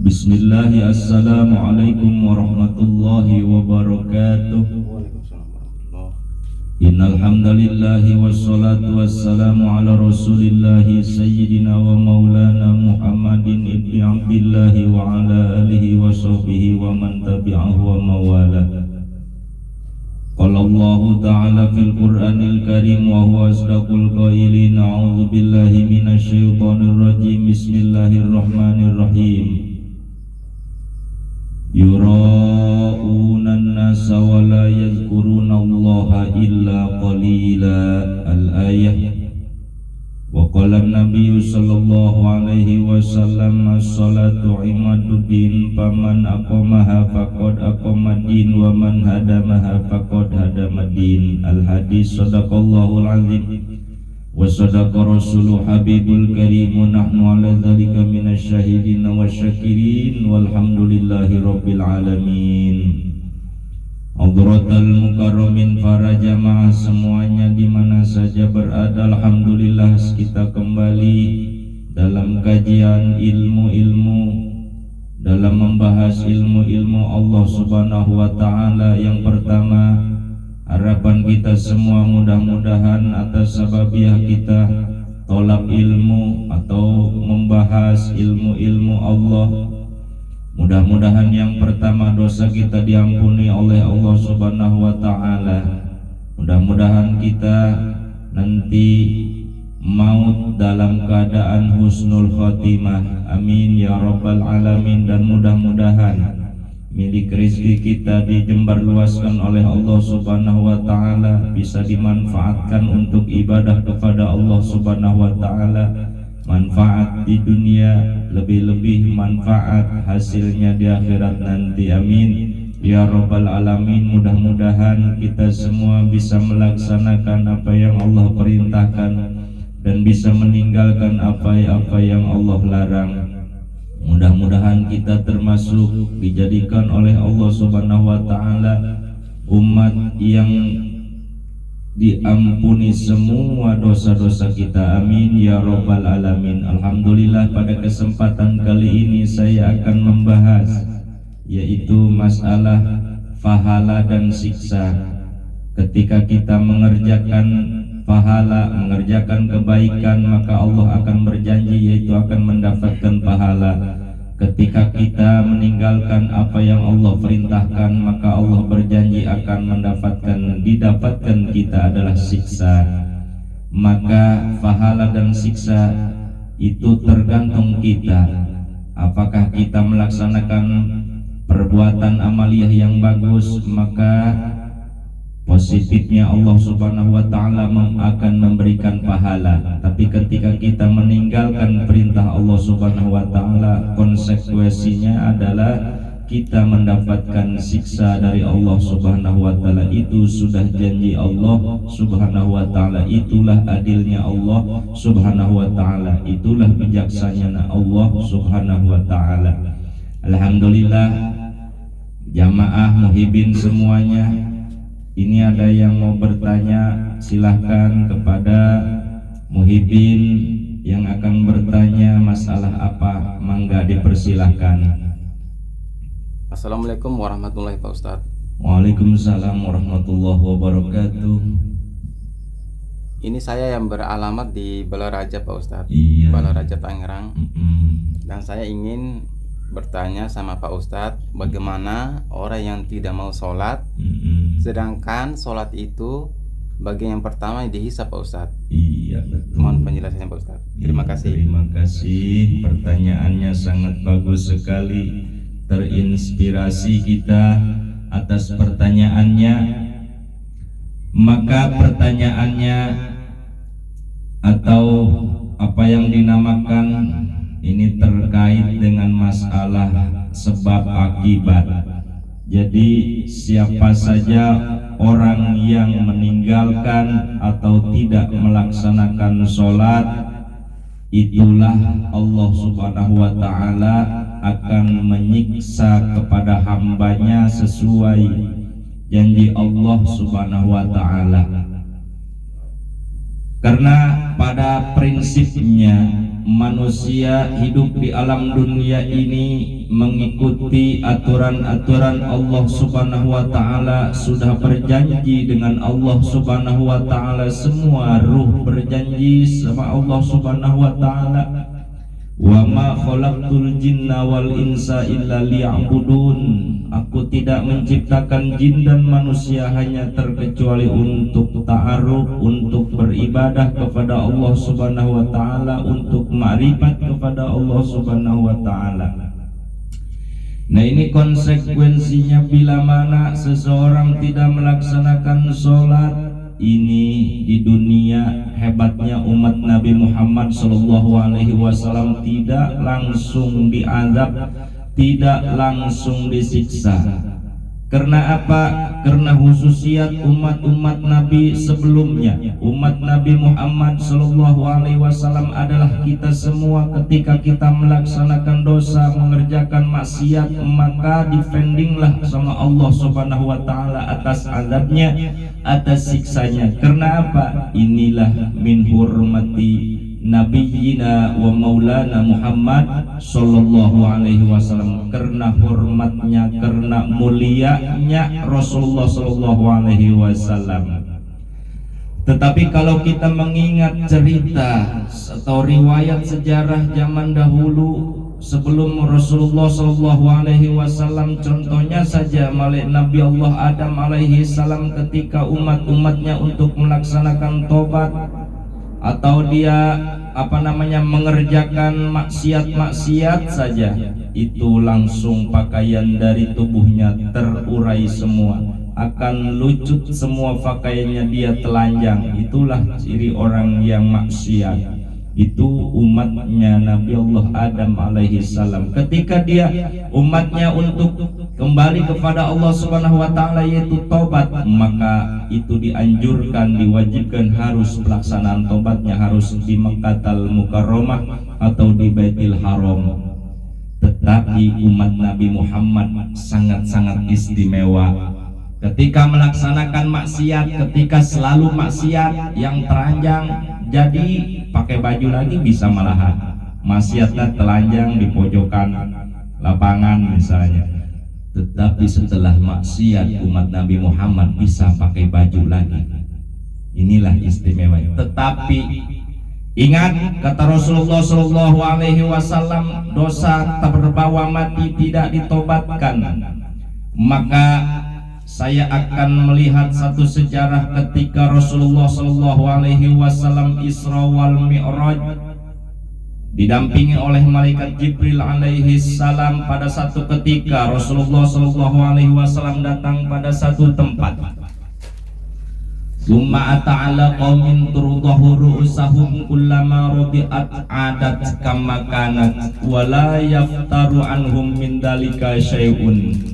Bismillahi assalamualaikum warahmatullahi wabarakatuh. Innal hamdalillahi wassalatu wassalamu ala rasulillahi sayyidina wa maulana Muhammadin ibni Abdillahi wa ala alihi wa sahbihi wa man tabi'ahu wa mawala. Qala Allah ta'ala fil Qur'anil Karim wa huwa asdaqul qailin. A'udzu billahi minasy syaithanir rajim. Bismillahirrahmanirrahim. Yura'una an-nasa wa la yadhkuruna Allaha illa qalila. Al-ayah. Wa qala an-nabiy sallallahu alaihi wasallam as-salatu imaduddin faman aqamaha faqad aqamadin wa man hadamaha faqad hadamadin. Al-hadis. Sadaqallahul azim wa sadaqa rasuluh habibul karim. Nahnu ala dzalika minasyahidin wasyakirin walhamdulillahi rabbil alamin. Hadratal mukarramin para jamaah semuanya di mana saja berada, alhamdulillah kita kembali dalam kajian ilmu-ilmu, dalam membahas ilmu-ilmu Allah Subhanahu wa taala. Yang pertama, harapan kita semua mudah-mudahan atas sababiah kita tolak ilmu atau membahas ilmu-ilmu Allah, mudah-mudahan yang pertama dosa kita diampuni oleh Allah Subhanahu wa taala. Mudah-mudahan kita nanti maut dalam keadaan husnul khotimah. Amin ya rabbal alamin. Dan mudah-mudahan milik rezeki kita dijembarluaskan oleh Allah Subhanahu wa taala, bisa dimanfaatkan untuk ibadah kepada Allah Subhanahu wa taala, manfaat di dunia, lebih-lebih manfaat hasilnya di akhirat nanti. Amin ya rabbal alamin. Mudah-mudahan kita semua bisa melaksanakan apa yang Allah perintahkan dan bisa meninggalkan apa yang Allah larang. Mudah-mudahan kita termasuk dijadikan oleh Allah Subhanahu wa taala umat yang diampuni semua dosa-dosa kita. Amin ya rabbal alamin. Alhamdulillah, pada kesempatan kali ini saya akan membahas yaitu masalah pahala dan siksa. Ketika kita mengerjakan pahala, mengerjakan kebaikan, maka Allah akan berjanji yaitu akan mendapatkan pahala. Ketika kita meninggalkan apa yang Allah perintahkan, maka Allah berjanji akan didapatkan kita adalah siksa. Maka pahala dan siksa itu tergantung kita. Apakah kita melaksanakan perbuatan amaliyah yang bagus, maka positifnya Allah Subhanahu wa taala akan memberikan pahala. Tapi ketika kita meninggalkan perintah Allah Subhanahu wa taala, konsekuensinya adalah kita mendapatkan siksa dari Allah Subhanahu wa taala. Itu sudah janji Allah Subhanahu wa taala, itulah adilnya Allah Subhanahu wa taala, itulah bijaksananya Allah Subhanahu wa taala. Alhamdulillah, jamaah muhibin semuanya, ini ada yang mau bertanya, silahkan kepada muhibin yang akan bertanya masalah apa, mangga dipersilahkan. Assalamualaikum warahmatullahi wabarakatuh, Pak Ustadz. Waalaikumsalam warahmatullahi wabarakatuh. Ini saya yang beralamat di Balaraja, Pak Ustadz. Iya. Balaraja Tangerang. Dan saya ingin bertanya sama Pak Ustadz, bagaimana orang yang tidak mau sholat, sedangkan sholat itu bagian yang pertama dihisab, Pak Ustadz. Iya, betul. Mohon penjelasannya, Pak Ustadz. Terima kasih. Terima kasih, pertanyaannya sangat bagus sekali. Terinspirasi kita atas pertanyaannya. Maka pertanyaannya atau apa yang dinamakan ini terkait dengan masalah sebab akibat. Jadi siapa saja orang yang meninggalkan atau tidak melaksanakan sholat, itulah Allah Subhanahu wa ta'ala akan menyiksa kepada hambanya sesuai janji Allah Subhanahu wa ta'ala. Karena pada prinsipnya manusia hidup di alam dunia ini mengikuti aturan-aturan Allah Subhanahu wa taala, sudah berjanji dengan Allah Subhanahu wa taala, semua ruh berjanji sama Allah Subhanahu wa taala, wa ma khalaqtul jinna wal insa illa liya'budun. Aku tidak menciptakan jin dan manusia hanya terkecuali untuk ta'aruf, untuk beribadah kepada Allah Subhanahu wa taala, untuk ma'rifat kepada Allah Subhanahu wa taala. Nah, ini konsekuensinya bila mana seseorang tidak melaksanakan sholat. Ini di dunia hebatnya umat Nabi Muhammad SAW tidak langsung diazab, tidak langsung disiksa. Karena apa? Karena khususiat umat-umat Nabi sebelumnya. Umat Nabi Muhammad SAW adalah kita semua. Ketika kita melaksanakan dosa, mengerjakan maksiat, maka defendinglah sama Allah Subhanahu wa taala atas azabnya, atas siksanya. Karena apa? Inilah min hurmati Nabiyina wa Maulana Muhammad sallallahu alaihi wasallam, karena hormatnya, karena mulianya Rasulullah sallallahu alaihi wasallam. Tetapi kalau kita mengingat cerita atau riwayat sejarah zaman dahulu sebelum Rasulullah sallallahu alaihi wasallam, contohnya saja Nabi Allah Adam alaihi salam ketika umat-umatnya untuk melaksanakan tobat atau dia mengerjakan maksiat-maksiat saja, itu langsung pakaian dari tubuhnya terurai semua, akan lucut semua pakaiannya, dia telanjang. Itulah ciri orang yang maksiat. Itu umatnya Nabi Allah Adam alaihi salam. Ketika dia umatnya untuk kembali kepada Allah Subhanahu wa taala, yaitu tobat, maka itu dianjurkan, diwajibkan harus pelaksanaan tobatnya harus di Makkahul Mukarramah atau di Baitul Haram. Tetapi umat Nabi Muhammad sangat-sangat istimewa. Ketika melaksanakan maksiat, ketika selalu maksiat yang teranjang, jadi pakai baju lagi bisa malahan maksiatnya telanjang di pojokan lapangan misalnya. Tetapi setelah maksiat, umat Nabi Muhammad bisa pakai baju lagi. Inilah istimewa. Tetapi ingat kata Rasulullah sallallahu alaihi wasallam, dosa terbawa mati tidak ditobatkan. Maka saya akan melihat satu sejarah ketika Rasulullah sallallahu alaihi wasallam Isra wal Mi'raj didampingi oleh malaikat Jibril alaihi salam. Pada satu ketika Rasulullah sallallahu alaihi wasallam datang pada satu tempat. Summa ata'ala qaumin turdahu ru'usahum kullama rudi'at adat kama kanat wa la yaftaru anhum min dalika syai'un.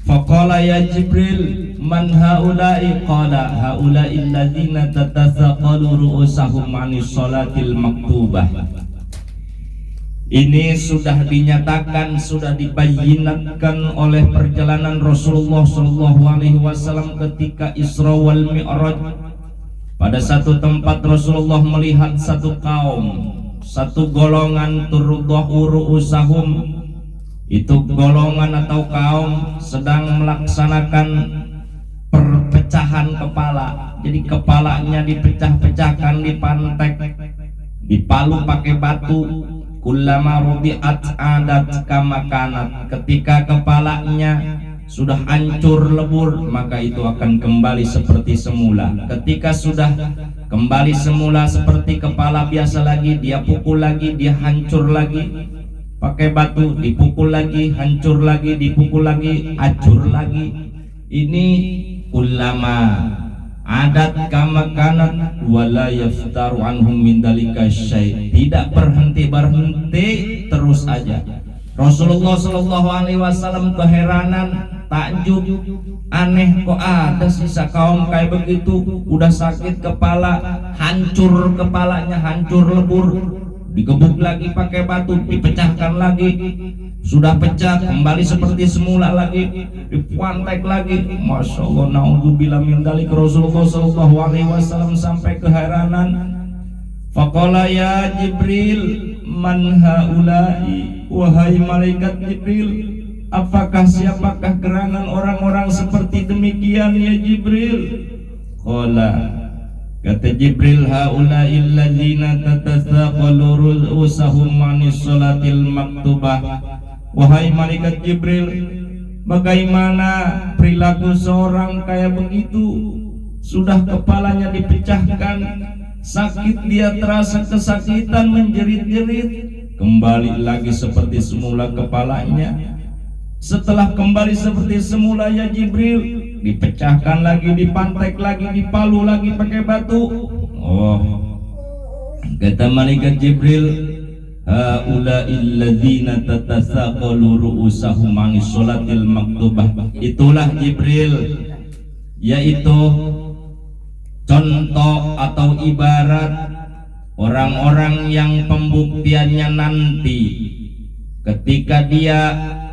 Faqala ya Jibril man haula'i? Qala haula'i alladzina tatasaqalu ru'usahum 'anis sholatil maktubah. Ini sudah dinyatakan, sudah dibayinatkan oleh perjalanan Rasulullah sallallahu alaihi wasallam ketika Isra wal Mi'raj. Pada satu tempat Rasulullah melihat satu kaum, satu golongan turdahu ru'usahum. Itu golongan atau kaum sedang melaksanakan perpecahan kepala. Jadi kepalanya dipecah-pecahkan, dipantek, dipalu pakai batu. Kullama rudi'at adat kama kanat. Ketika kepalanya sudah hancur lebur, maka itu akan kembali seperti semula. Ketika sudah kembali semula seperti kepala biasa lagi, dia pukul lagi, dia hancur lagi pakai batu, dipukul lagi, hancur lagi, dipukul lagi, hancur lagi. Ini ulama adat kama kanat wala yaftaru anhum min dalika syai'. Tidak berhenti terus aja. Rasulullah sallallahu alaihi wasallam keheranan, takjub, aneh, kok ada sisa kaum kayak begitu, udah sakit kepala, hancur kepalanya, hancur lebur, digebuk lagi pakai batu, dipecahkan lagi, sudah pecah kembali seperti semula lagi, dipantek lagi. Masya Allah, naudzubillah min dzalik. Rasulullah sallallahu alaihi wasallam sampai keheranan. Faqala ya Jibril man haula'i, wahai malaikat Jibril, apakah siapakah gerangan orang-orang seperti demikian ya Jibril? Qala, kata Jibril, haula'il ladzina tatasaqalu ru'usahum manis salatil maktubah. Wahai malaikat Jibril, bagaimana perilaku seorang kayak begitu? Sudah kepalanya dipecahkan, sakit, dia terasa kesakitan, menjerit-jerit, kembali lagi seperti semula kepalanya. Setelah kembali seperti semula ya Jibril, dipecahkan lagi, dipantek lagi, dipalu lagi pakai batu. Oh, kata malaikat Jibril, haula'il ladzina tatasaqalu ru'usahum manis salatil maktubah. Itulah Jibril, yaitu contoh atau ibarat orang-orang yang pembuktiannya nanti ketika dia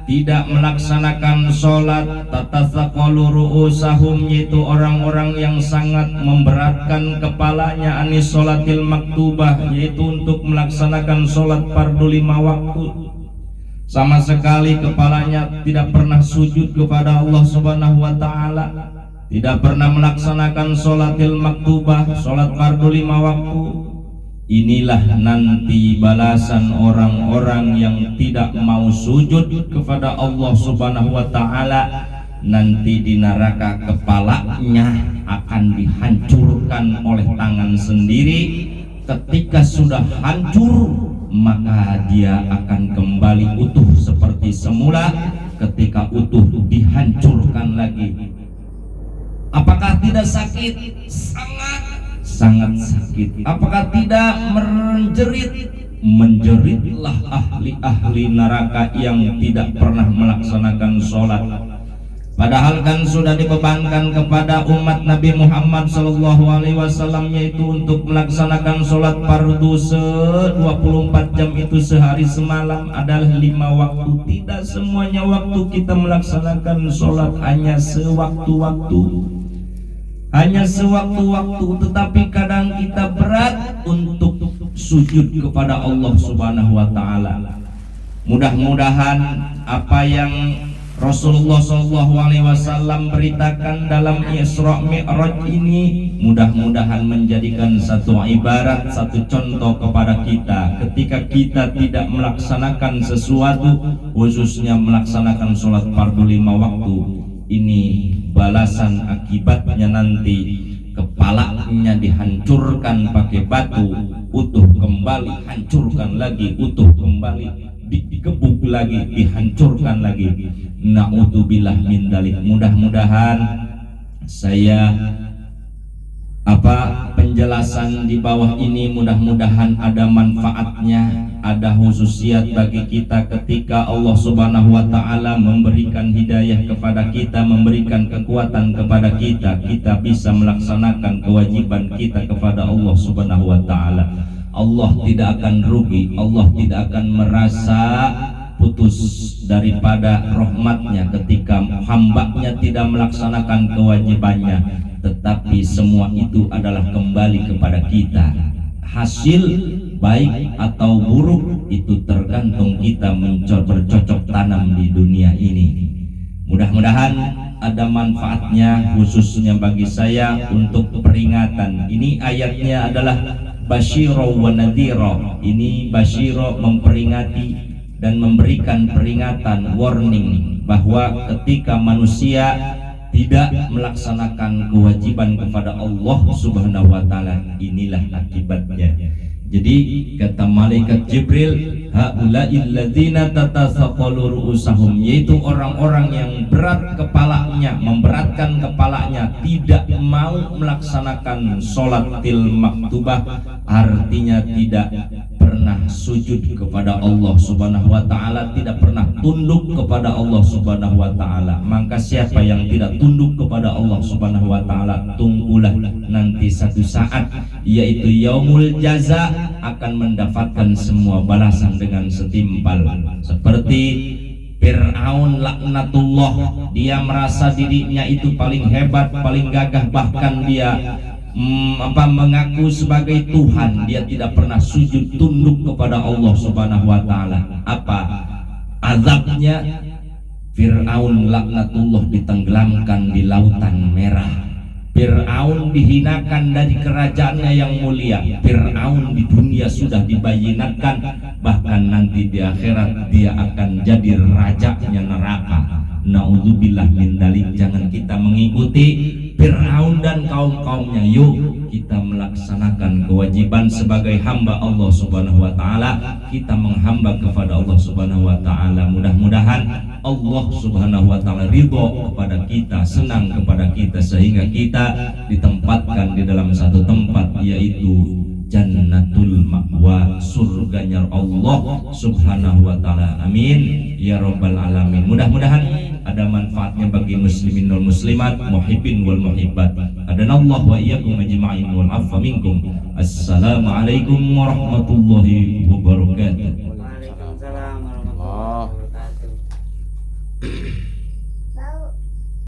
tidak melaksanakan sholat, tatasaqalu ru'usahum, yaitu orang-orang yang sangat memberatkan kepalanya anis sholatil maktubah, yaitu untuk melaksanakan sholat fardu 5 waktu. Sama sekali kepalanya tidak pernah sujud kepada Allah Subhanahu wa ta'ala, tidak pernah melaksanakan sholatil maktubah, sholat fardu 5 waktu. Inilah nanti balasan orang-orang yang tidak mau sujud kepada Allah Subhanahu wa ta'ala. Nanti di neraka kepalanya akan dihancurkan oleh tangan sendiri. Ketika sudah hancur, maka dia akan kembali utuh seperti semula. Ketika utuh, dihancurkan lagi. Apakah tidak sakit? Sangat sakit. Apakah tidak menjerit? Menjeritlah ahli-ahli neraka yang tidak pernah melaksanakan sholat. Padahal kan sudah dibebankan kepada umat Nabi Muhammad SAW, yaitu untuk melaksanakan sholat fardu 24 jam itu sehari semalam adalah 5 waktu. Tidak semuanya waktu kita melaksanakan sholat, hanya sewaktu-waktu, hanya sewaktu-waktu. Tetapi kadang kita berat untuk sujud kepada Allah Subhanahu wa ta'ala. Mudah-mudahan apa yang Rasulullah SAW beritakan dalam Isra Mi'raj ini mudah-mudahan menjadikan satu ibarat, satu contoh kepada kita. Ketika kita tidak melaksanakan sesuatu, khususnya melaksanakan sholat fardu 5 waktu, ini balasan akibatnya nanti kepalanya dihancurkan pakai batu, utuh kembali, hancurkan lagi, utuh kembali, dikebuk lagi, dihancurkan lagi. Na'udzubillah min dzalik. Mudah-mudahan saya penjelasan di bawah ini mudah-mudahan ada manfaatnya, ada khususiat bagi kita ketika Allah Subhanahu wa ta'ala memberikan hidayah kepada kita, memberikan kekuatan kepada kita, kita bisa melaksanakan kewajiban kita kepada Allah Subhanahu wa ta'ala. Allah tidak akan rugi, Allah tidak akan merasa putus daripada rahmatnya ketika hambanya tidak melaksanakan kewajibannya. Tetapi semua itu adalah kembali kepada kita. Hasil baik atau buruk itu tergantung kita bercocok tanam di dunia ini. Mudah-mudahan ada manfaatnya khususnya bagi saya untuk peringatan. Ini ayatnya adalah basyiro wa nadhiro. Ini basyiro memperingati dan memberikan peringatan, warning, bahwa ketika manusia tidak melaksanakan kewajiban kepada Allah Subhanahu wa ta'ala, inilah akibatnya. Jadi kata malaikat Jibril, haula'il ladzina tatasaqalu ru'usahum, yaitu orang-orang yang berat kepalanya, memberatkan kepalanya, tidak mau melaksanakan sholatil maktubah, artinya tidak pernah sujud kepada Allah Subhanahu wa ta'ala, tidak pernah tunduk kepada Allah Subhanahu wa ta'ala. Maka siapa yang tidak tunduk kepada Allah Subhanahu wa ta'ala, tunggulah nanti satu saat, yaitu yaumul jaza, akan mendapatkan semua balasan dengan setimpal. Seperti Fir'aun laknatullah, dia merasa dirinya itu paling hebat, paling gagah, bahkan dia mengaku sebagai Tuhan, dia tidak pernah sujud tunduk kepada Allah Subhanahu wa taala. Apa azabnya? Fir'aun laknatullah ditenggelamkan di lautan merah. Fir'aun dihinakan dari kerajaannya yang mulia. Fir'aun di dunia sudah dibayinatkan, bahkan nanti di akhirat dia akan jadi rajanya neraka. Naudzubillah min dzalik. Jangan kita mengikuti Fir'aun dan kaum-kaumnya. Yuk kita melaksanakan kewajiban sebagai hamba Allah Subhanahu wa taala. Kita menghamba kepada Allah Subhanahu wa taala. Mudah-mudahan Allah Subhanahu wa taala ridho kepada kita, senang kepada kita, sehingga kita ditempatkan di dalam satu tempat, yaitu Jannatul Ma'wa, surganya Allah Subhanahu wa taala. Amin ya rabbal alamin. Mudah-mudahan ada manfaatnya bagi muslimin wal muslimat, muhibbin wal muhibbat. Adanallahu wa iyyakum ajma'in wal afwa minkum. Assalamualaikum warahmatullahi wabarakatuh.